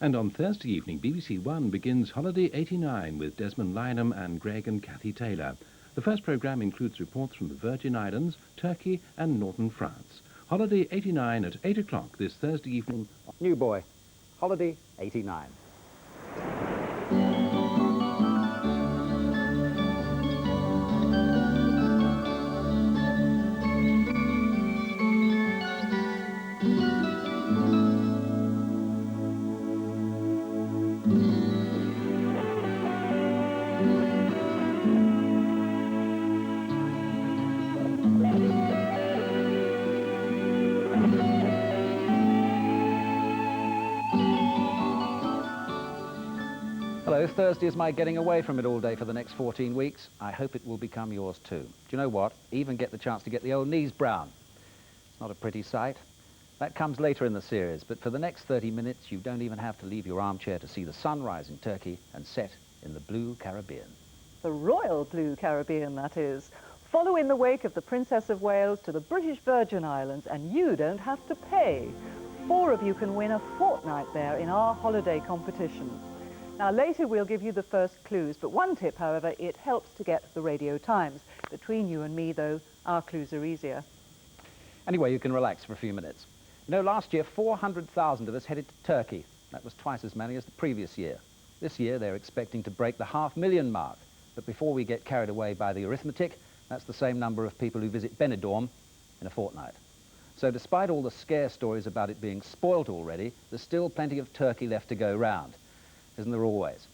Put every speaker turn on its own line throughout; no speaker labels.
And on Thursday evening, BBC One begins Holiday 89 with Desmond Lynam, Anne Gregg and Kathy Tayler. The first programme includes reports from the Virgin Islands, Turkey and northern France. Holiday 89 at 8 o'clock this Thursday evening.
New boy, Holiday 89. Hello, Thursday is my getting away from it all day for the next 14 weeks. I hope it will become yours too. Do you know what? Even get the chance to get the old knees brown. It's not a pretty sight. That comes later in the series, but for the next 30 minutes you don't even have to leave your armchair to see the sun rise in Turkey and set in the blue Caribbean.
The royal blue Caribbean, that is. Follow in the wake of the Princess of Wales to the British Virgin Islands and you don't have to pay. 4 of you can win a fortnight there in our holiday competition. Now, later we'll give you the first clues, but one tip, however, it helps to get the radio times. Between you and me, though, our clues are easier.
Anyway, you can relax for a few minutes. You know, last year, 400,000 of us headed to Turkey. That was twice as many as the previous year. This year, they're expecting to break the 500,000 mark. But before we get carried away by the arithmetic, that's the same number of people who visit Benidorm in a fortnight. So despite all the scare stories about it being spoilt already, there's still plenty of Turkey left to go round. Isn't there always?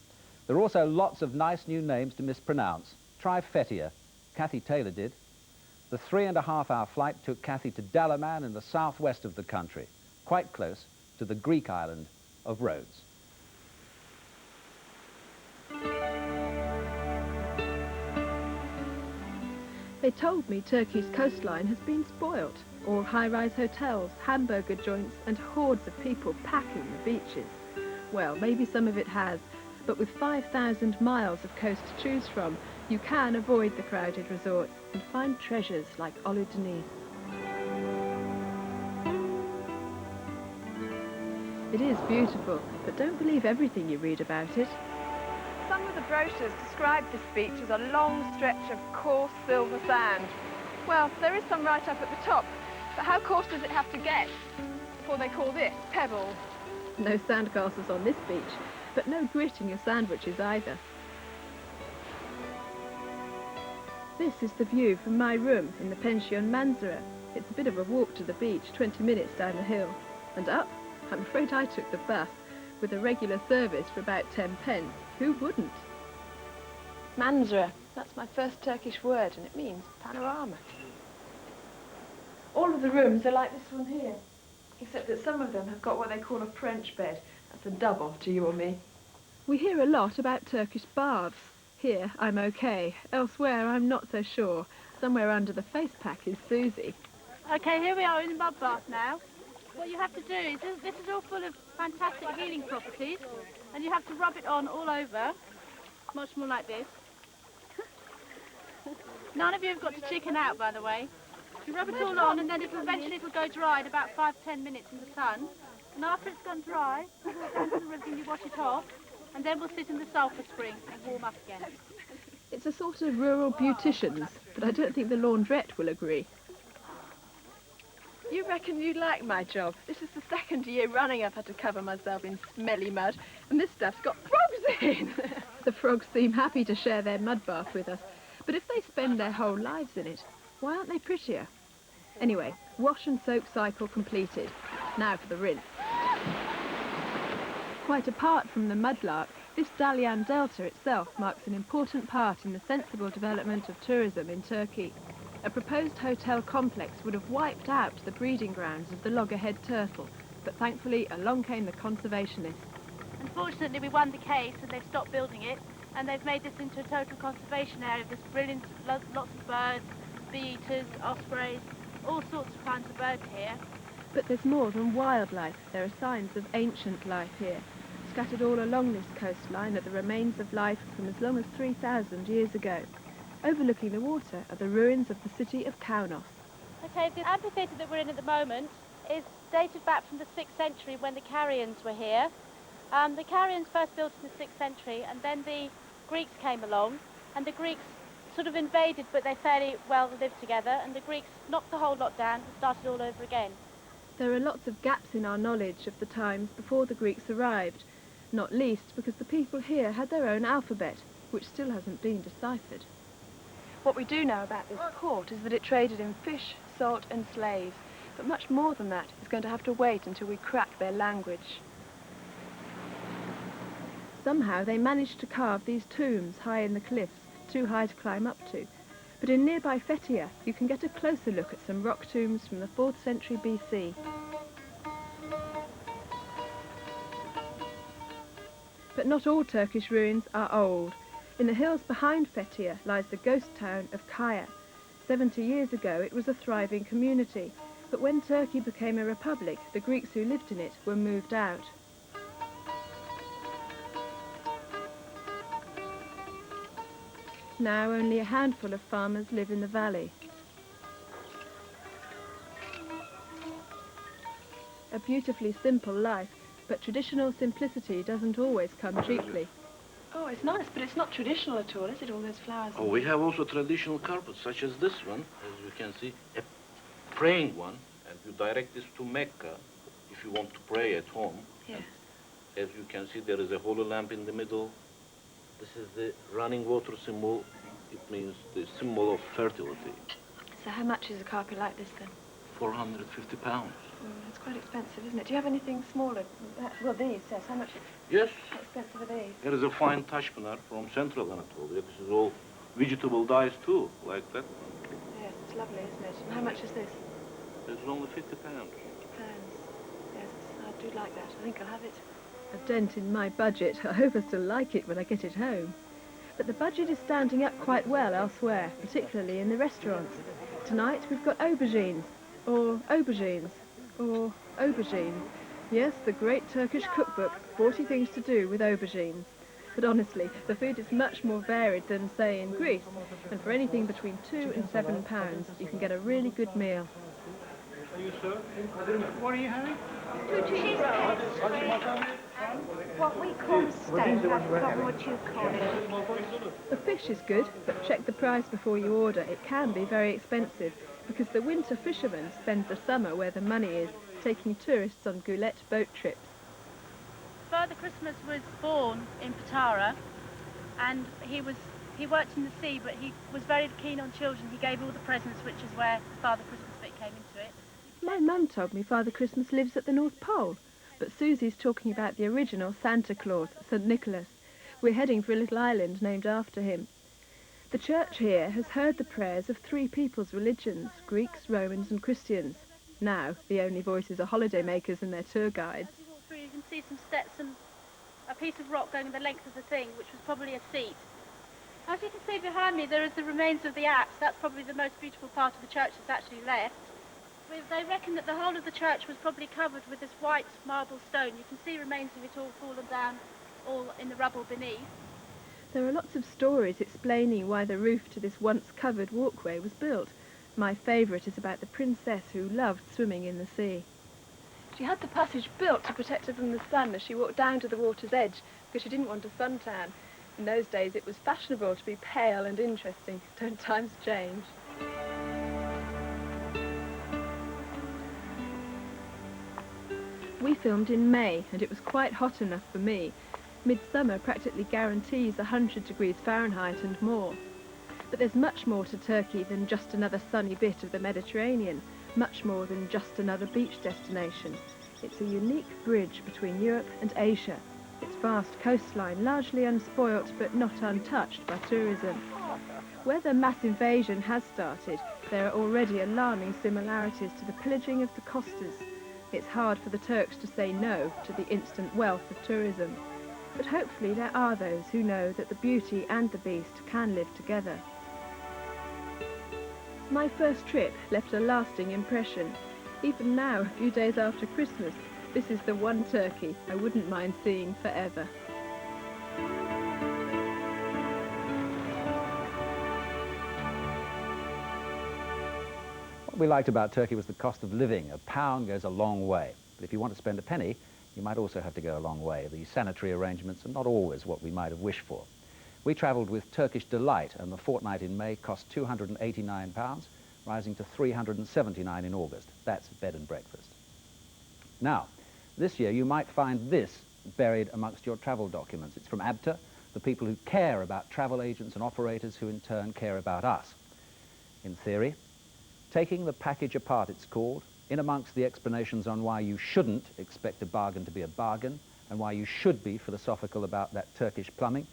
There are also lots of nice new names to mispronounce. Try Fethiye. Kathy Tayler did. The 3.5-hour flight took Kathy to Dalaman in the southwest of the country, quite close to the Greek island of Rhodes.
They told me Turkey's coastline has been spoilt. All high-rise hotels, hamburger joints and hordes of people packing the beaches. Well, maybe some of it has, but with 5,000 miles of coast to choose from, you can avoid the crowded resorts and find treasures like Ulu Deniz. It is beautiful, but don't believe everything you read about it.
Some of the brochures describe this beach as a long stretch of coarse silver sand. Well, there is some right up at the top, but how coarse does it have to get before they call this pebble?
No sandcastles on this beach, but no grit in your sandwiches either. This is the view from my room in the Pension Manzara. It's a bit of a walk to the beach, 20 minutes down the hill. And up? I'm afraid I took the bus, with a regular service for about 10 pence. Who wouldn't?
Manzara, that's my first Turkish word, and it means panorama. All of the rooms are like this one here, except that some of them have got what they call a French bed. That's a double to you or me.
We hear a lot about Turkish baths. Here, I'm okay. Elsewhere, I'm not so sure. Somewhere under the face pack is Susie.
Okay, here we are in the mud bath now. What you have to do is, this is all full of fantastic healing properties, and you have to rub it on all over, much more like this. None of you have got to chicken out, by the way. You rub it all on, and then eventually it'll go dry in about 5–10 minutes in the sun. And after it's gone dry, you wash it off, and then we'll sit in the sulphur spring and warm up again.
It's a sort of rural beauticians, but I don't think the laundrette will agree.
You reckon you'd like my job? This is the 2nd year running I've had to cover myself in smelly mud, and this stuff's got frogs in.
The frogs seem happy to share their mud bath with us, but if they spend their whole lives in it, why aren't they prettier? Anyway, wash and soak cycle completed. Now for the rinse. Quite apart from the mudlark, this Dalyan Delta itself marks an important part in the sensible development of tourism in Turkey. A proposed hotel complex would have wiped out the breeding grounds of the loggerhead turtle, but thankfully along came the conservationists.
Unfortunately, we won the case and they've stopped building it, and they've made this into a total conservation area. There's brilliant, lots of birds, bee-eaters, ospreys, all sorts of kinds of birds here.
But there's more than wildlife. There are signs of ancient life here. Scattered all along this coastline are the remains of life from as long as 3,000 years ago. Overlooking the water are the ruins of the city of Kaunos.
Okay, the amphitheatre that we're in at the moment is dated back from the 6th century when the Carians were here. The Carians first built in the 6th century, and then the Greeks came along, and the Greeks sort of invaded, but they fairly well lived together, and the Greeks knocked the whole lot down and started all over again.
There are lots of gaps in our knowledge of the times before the Greeks arrived, not least because the people here had their own alphabet, which still hasn't been deciphered.
What we do know about this port is that it traded in fish, salt and slaves, but much more than that is going to have to wait until we crack their language.
Somehow they managed to carve these tombs high in the cliffs, too high to climb up to. But in nearby Fethiye, you can get a closer look at some rock tombs from the 4th century BC. But not all Turkish ruins are old. In the hills behind Fethiye lies the ghost town of Calais. 70 years ago it was a thriving community, but when Turkey became a republic, the Greeks who lived in it were moved out. Now only a handful of farmers live in the valley. A beautifully simple life, but traditional simplicity doesn't always come cheaply.
Oh, it's nice, but it's not traditional at all, is it, all those flowers?
Oh, we have also traditional carpets, such as this one, as you can see, a praying one, and you direct this to Mecca if you want to pray at home.
Yes.
And as you can see, there is a holy lamp in the middle. This is the running water symbol. It means the symbol of fertility.
So how much is a carpet like this, then?
450 pounds.
That's quite expensive, isn't it? Do you have anything smaller? Well, these, yes. How much?
Yes.
How expensive are these?
There is a fine Tashpınar from Central Anatolia. This is all vegetable dyes too, like that.
Yes, it's lovely, isn't it? And how much is this?
This is only 50 pounds.
50 pounds. Yes, I do like that. I think I'll have it.
A dent in my budget. I hope I still like it when I get it home. But the budget is standing up quite well elsewhere, particularly in the restaurants. Tonight we've got aubergines, or aubergines, or aubergine. Yes, the great Turkish cookbook, 40 things to do with aubergines. But honestly, the food is much more varied than, say, in Greece, and for anything between £2 and £7, you can get a really good meal.
What are you having?
2 cheesecakes. What we call steak, I've forgotten what you call it.
The fish is good, but check the price before you order. It can be very expensive, because the winter fishermen spend the summer where the money is, taking tourists on goulette boat trips.
Father Christmas was born in Patara, and he worked in the sea, but he was very keen on children. He gave all the presents, which is where the Father Christmas bit came into it.
My mum told me Father Christmas lives at the North Pole, but Susie's talking about the original Santa Claus, St. Nicholas. We're heading for a little island named after him. The church here has heard the prayers of 3 people's religions, Greeks, Romans and Christians. Now, the only voices are holidaymakers and their tour guides.
As you walk through, you can see some steps and a piece of rock going the length of the thing, which was probably a seat. As you can see behind me, there is the remains of the apse. That's probably the most beautiful part of the church that's actually left. They reckon that the whole of the church was probably covered with this white marble stone. You can see remains of it all fallen down, all in the rubble beneath.
There are lots of stories explaining why the roof to this once covered walkway was built. My favourite is about the princess who loved swimming in the sea.
She had the passage built to protect her from the sun as she walked down to the water's edge, because she didn't want a suntan. In those days it was fashionable to be pale and interesting. Don't times change?
We filmed in May, and it was quite hot enough for me. Midsummer practically guarantees 100 degrees Fahrenheit and more. But there's much more to Turkey than just another sunny bit of the Mediterranean, much more than just another beach destination. It's a unique bridge between Europe and Asia. Its vast coastline largely unspoilt but not untouched by tourism. Where the mass invasion has started, there are already alarming similarities to the pillaging of the costas. It's hard for the Turks to say no to the instant wealth of tourism. But hopefully there are those who know that the beauty and the beast can live together. My first trip left a lasting impression. Even now, a few days after Christmas, this is the one Turkey I wouldn't mind seeing forever.
What we liked about Turkey was the cost of living. A pound goes a long way. But if you want to spend a penny, You might also have to go a long way. The sanitary arrangements are not always what we might have wished for. We travelled with Turkish Delight, and the fortnight in May cost £289, rising to £379 in August. That's bed and breakfast. Now, this year you might find this buried amongst your travel documents. It's from ABTA, the people who care about travel agents and operators who in turn care about us. In theory, taking the package apart, it's called, in amongst the explanations on why you shouldn't expect a bargain to be a bargain and why you should be philosophical about that Turkish plumbing,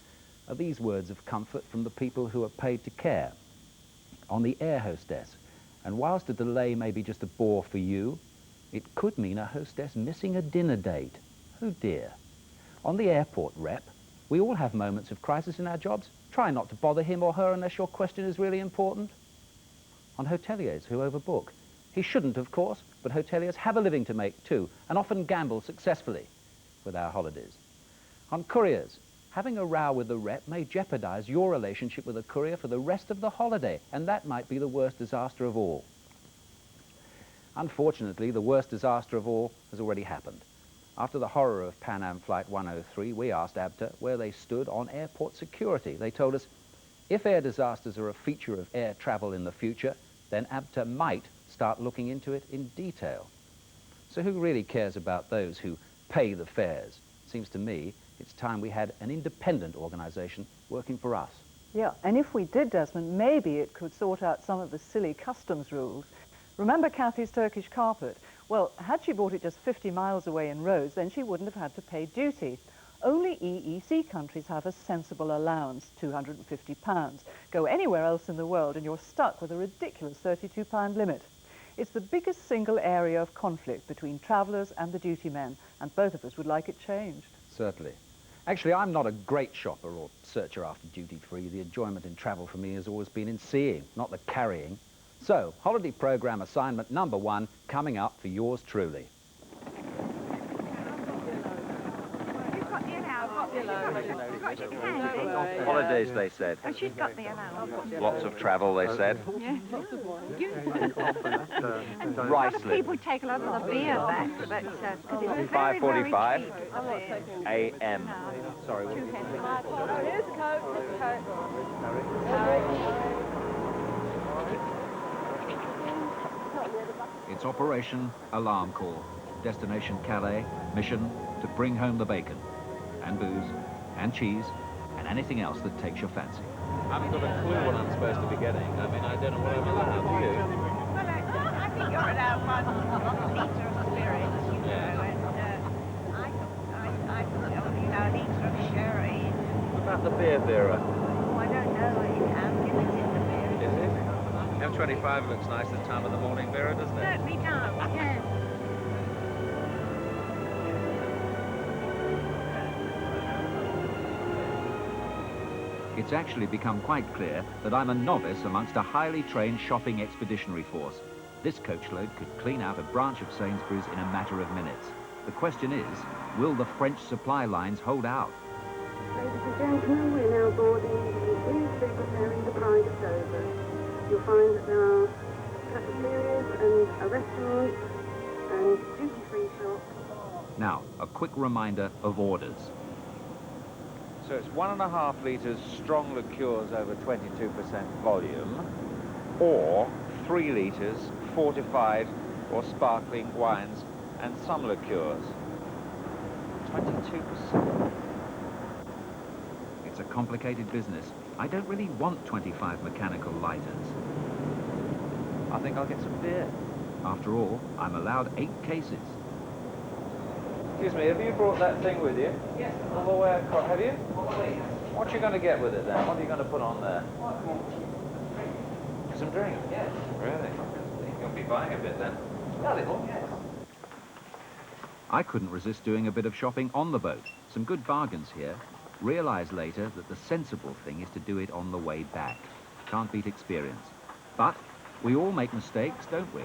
are these words of comfort from the people who are paid to care. On the air hostess, and whilst a delay may be just a bore for you, it could mean a hostess missing a dinner date. Oh dear. On the airport rep, we all have moments of crisis in our jobs. Try not to bother him or her unless your question is really important. On hoteliers who overbook, he shouldn't, of course, but hoteliers have a living to make too, and often gamble successfully with our holidays. On couriers, having a row with the rep may jeopardize your relationship with a courier for the rest of the holiday, and that might be the worst disaster of all. Unfortunately, the worst disaster of all has already happened. After the horror of Pan Am Flight 103, we asked ABTA where they stood on airport security. They told us, if air disasters are a feature of air travel in the future, then ABTA might start looking into it in detail. So who really cares about those who pay the fares? Seems to me it's time we had an independent organisation working for us.
Yeah, and if we did, Desmond, maybe it could sort out some of the silly customs rules. Remember Kathy's Turkish carpet? Well, had she bought it just 50 miles away in Rhodes, then she wouldn't have had to pay duty. Only EEC countries have a sensible allowance, £250. Go anywhere else in the world and you're stuck with a ridiculous £32 limit. It's the biggest single area of conflict between travellers and the duty men, and both of us would like it changed.
Certainly. Actually, I'm not a great shopper or searcher after duty-free. The enjoyment in travel for me has always been in seeing, not the carrying. So, holiday programme assignment number 1 coming up for yours truly. Holidays, they said.
Oh, she's got the allowance.
Lots of travel, they said.
Yeah.
Ruislip.
People take a lot of the beer back, but it's very,
5:45
very cheap.
a.m. Sorry, what?
Here's the coat, here's the coat.
It's Operation Alarm Call. Destination Calais. Mission to bring home the bacon. And booze. And cheese. And anything else that takes your fancy.
I haven't got a clue what I'm supposed to be getting. I mean, I don't know what I'm allowed, do you?
Well, I think you're allowed 1 litre of spirits, you know, and I you know, a litre of sherry.
What about the beer, Vera?
Oh, I don't know, you can give it in the beer.
Is it? M25 looks nice this time of the morning, Vera, doesn't it?
Certainly does, yes.
It's actually become quite clear that I'm a novice amongst a highly trained shopping expeditionary force. This coachload could clean out a branch of Sainsbury's in a matter of minutes. The question is, will the French supply lines hold out?
Ladies and gentlemen, we're now boarding the Please be preparing the Pride of Dover. You'll find that there are cafeterias and a restaurant and duty-free shops.
Now, a quick reminder of orders.
So it's 1.5 litres strong liqueurs over 22% volume, or 3 litres fortified or sparkling wines and some liqueurs. 22%.
It's a complicated business. I don't really want 25 mechanical lighters.
I think I'll get some beer.
After all, I'm allowed 8 cases.
Excuse me, have you brought that thing with you? Yes. All the way across, have you? What are you going to get with it then? What are you going to put on there? Some drink? Yes. Really? You'll be buying a bit then? A little, yes.
I couldn't resist doing a bit of shopping on the boat. Some good bargains here. Realise later that the sensible thing is to do it on the way back. Can't beat experience. But we all make mistakes, don't we?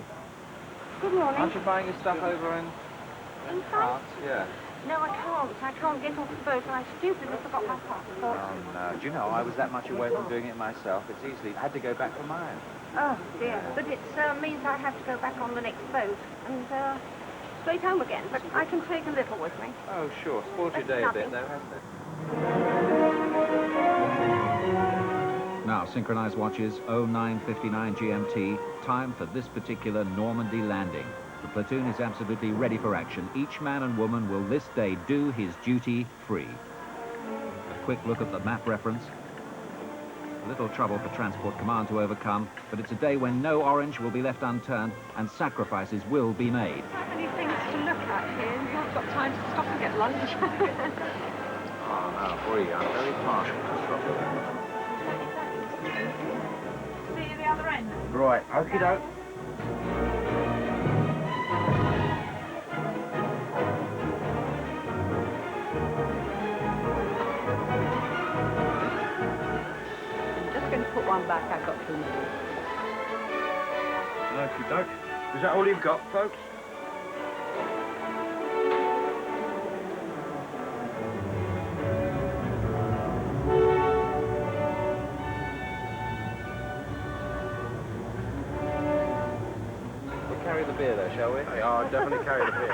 Good morning.
Aren't you buying your stuff over in France? Yeah.
No, I can't. I can't get off the boat, and I stupidly forgot my passport.
Oh, no. Do you know, I was that much away from doing it myself. It's easily... I had to go back for mine.
Oh, dear. But it means I have to go back on the next boat, and straight home again, but I can take a little with me.
Oh, sure. Spoiled your day a bit, though, hasn't it? Now, synchronized watches, 09:59 GMT, time for this particular Normandy landing. The platoon is absolutely ready for action. Each man and woman will this day do his duty free. A quick look at the map reference. A little trouble for Transport Command to overcome, but it's a day when no orange will be left unturned and sacrifices will be made.
So many things to look at here. You haven't got time to stop and get lunch.
Oh, no, boy, I'm very partial to trouble.
See you at the other end.
Right, okie doke.
Put one back, I got 2 minutes.
Okie doke. Is that all you've got, folks? We'll carry the beer, though, shall we? Yeah, I'll definitely carry the beer.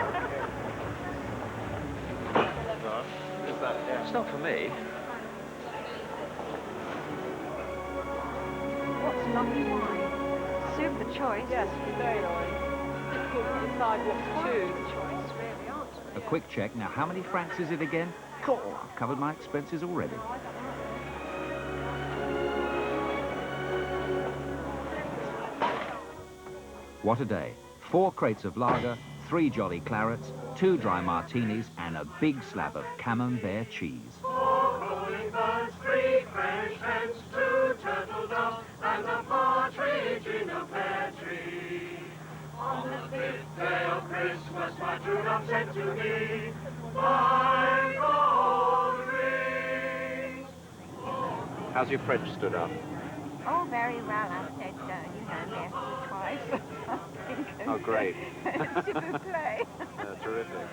Is that? Yeah. It's not for me.
Lovely wine. Super choice.
Yes, very nice. Difficult to decide what to choose.
Choice, really, aren't they?
A quick check. Now, how many francs is it again? Cool. I've covered my expenses already. What a day. 4 crates of lager, 3 jolly clarets, 2 dry martinis, and a big slab of camembert cheese.
4 rolling birds, 3 French hens, 2 turtle doves, and a partridge in a pear tree. On the 5th day of Christmas, my true love said to me, 5 gold rings.
How's your French stood up?
Oh, very well. I said, yes, twice.
Oh, great.
S'il vous plaît.
Terrific.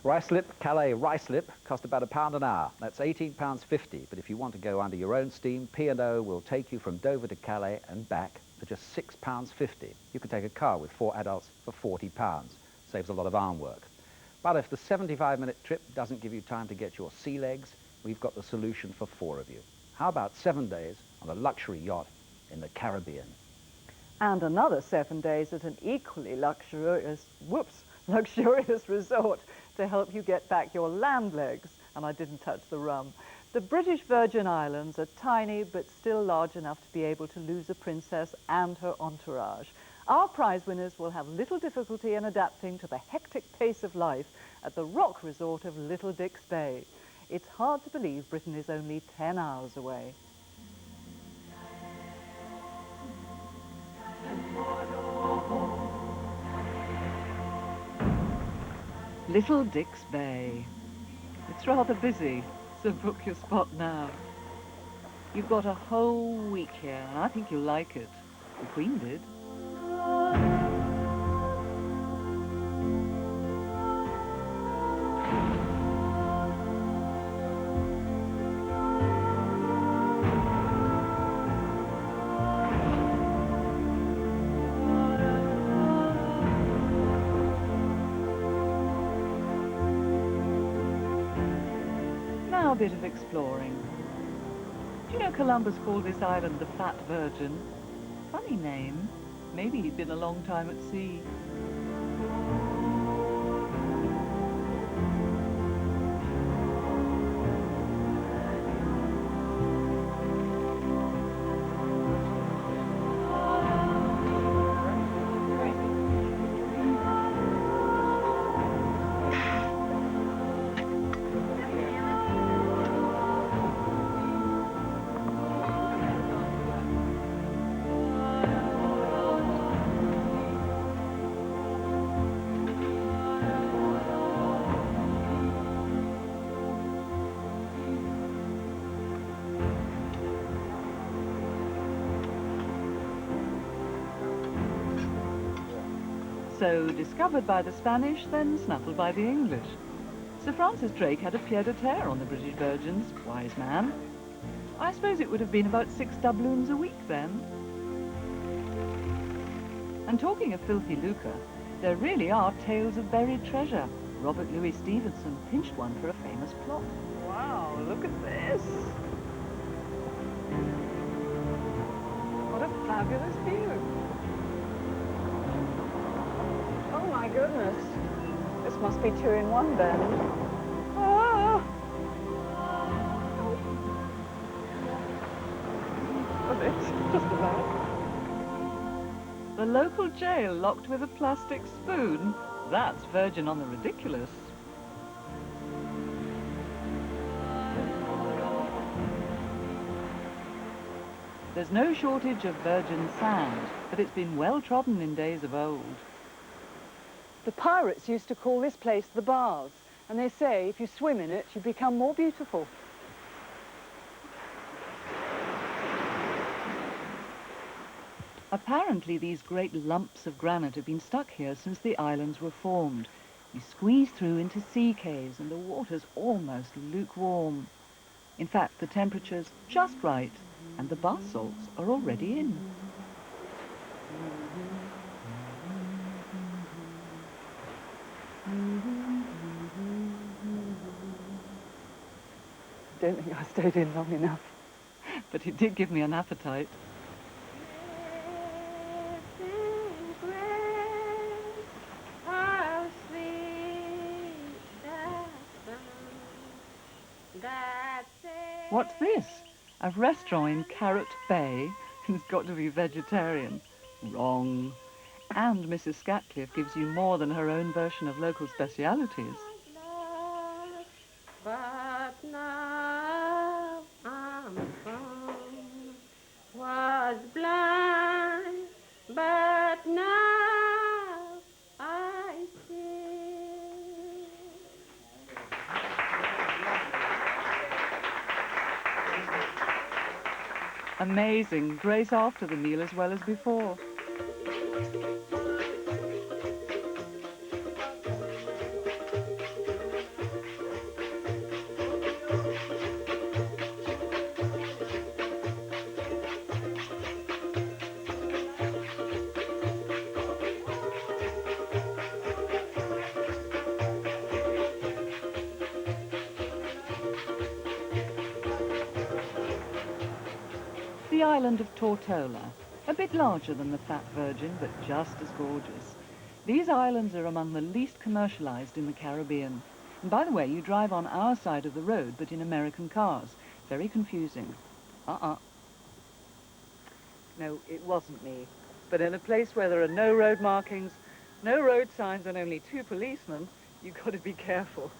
Ruislip, Calais, Ruislip cost about £1 an hour. That's £18.50. But if you want to go under your own steam, P&O will take you from Dover to Calais and back for just £6.50. You can take a car with 4 adults for £40. Saves a lot of arm work. But if the 75-minute trip doesn't give you time to get your sea legs, we've got the solution for 4 of you. How about 7 days on a luxury yacht in the Caribbean?
And another 7 days at an equally luxurious resort to help you get back your land legs. And I didn't touch the rum. The British Virgin Islands are tiny but still large enough to be able to lose a princess and her entourage. Our prize winners will have little difficulty in adapting to the hectic pace of life at the rock resort of Little Dick's Bay. It's hard to believe Britain is only 10 hours away. Little Dick's Bay. It's rather busy, so book your spot now. You've got a whole week here, and I think you'll like it. The Queen did. Now a bit of exploring. Do you know Columbus called this island the Fat Virgin? Funny name. Maybe he'd been a long time at sea. So, discovered by the Spanish, then snuffled by the English. Sir Francis Drake had a pied-à-terre on the British Virgins, wise man. I suppose it would have been about 6 doubloons a week then. And talking of filthy lucre, there really are tales of buried treasure. Robert Louis Stevenson pinched one for a famous plot. Wow, look at this! What a fabulous view! Oh my goodness! This must be 2 in 1 then. Ah! A bit, just about. The local jail locked with a plastic spoon. That's verging on the ridiculous. There's no shortage of virgin sand, but it's been well trodden in days of old. The pirates used to call this place the Bars, and they say if you swim in it, you become more beautiful. Apparently, these great lumps of granite have been stuck here since the islands were formed. You squeeze through into sea caves and the water's almost lukewarm. In fact, the temperature's just right and the bath salts are already in. I don't think I stayed in long enough, but it did give me an appetite. What's this? A restaurant in Carrot Bay? It's got to be vegetarian. Wrong. And Mrs. Scatcliffe gives you more than her own version of local specialities.
But now I'm gone, was blind, but now I see.
Amazing. Grace after the meal as well as before. The island of Tortola, a bit larger than the Fat Virgin, but just as gorgeous. These islands are among the least commercialized in the Caribbean. And by the way, you drive on our side of the road, but in American cars. Very confusing. No, it wasn't me. But in a place where there are no road markings, no road signs, and only 2 policemen, you've got to be careful.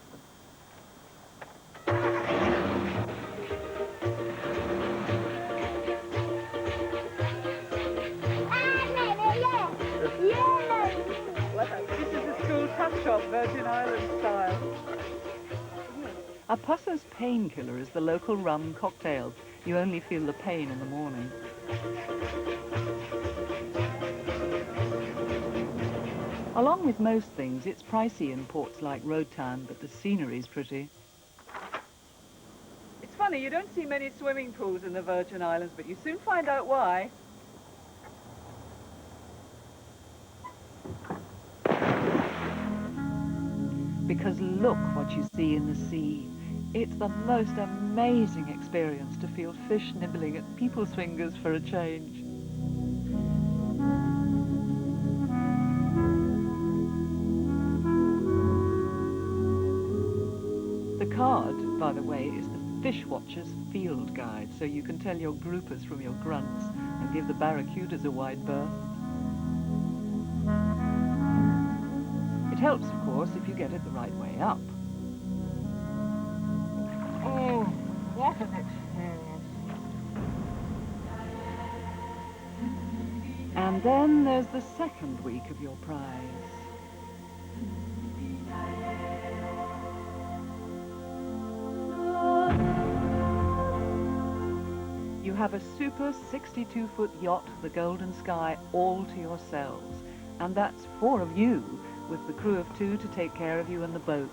This is the school tuck shop, Virgin Islands style. A pusser's painkiller is the local rum cocktail. You only feel the pain in the morning. Along with most things, it's pricey in ports like Roatan, but the scenery's pretty. It's funny, you don't see many swimming pools in the Virgin Islands, but you soon find out why. Because look what you see in the sea. It's the most amazing experience to feel fish nibbling at people's fingers for a change. The card, by the way, is the Fish Watcher's Field Guide, so you can tell your groupers from your grunts and give the barracudas a wide berth. It helps, of course, if you get it the right way up.
Oh, what an experience.
And then there's the second week of your prize. You have a super 62-foot yacht, the Golden Sky, all to yourselves. And that's 4 of you, with the crew of 2 to take care of you and the boat.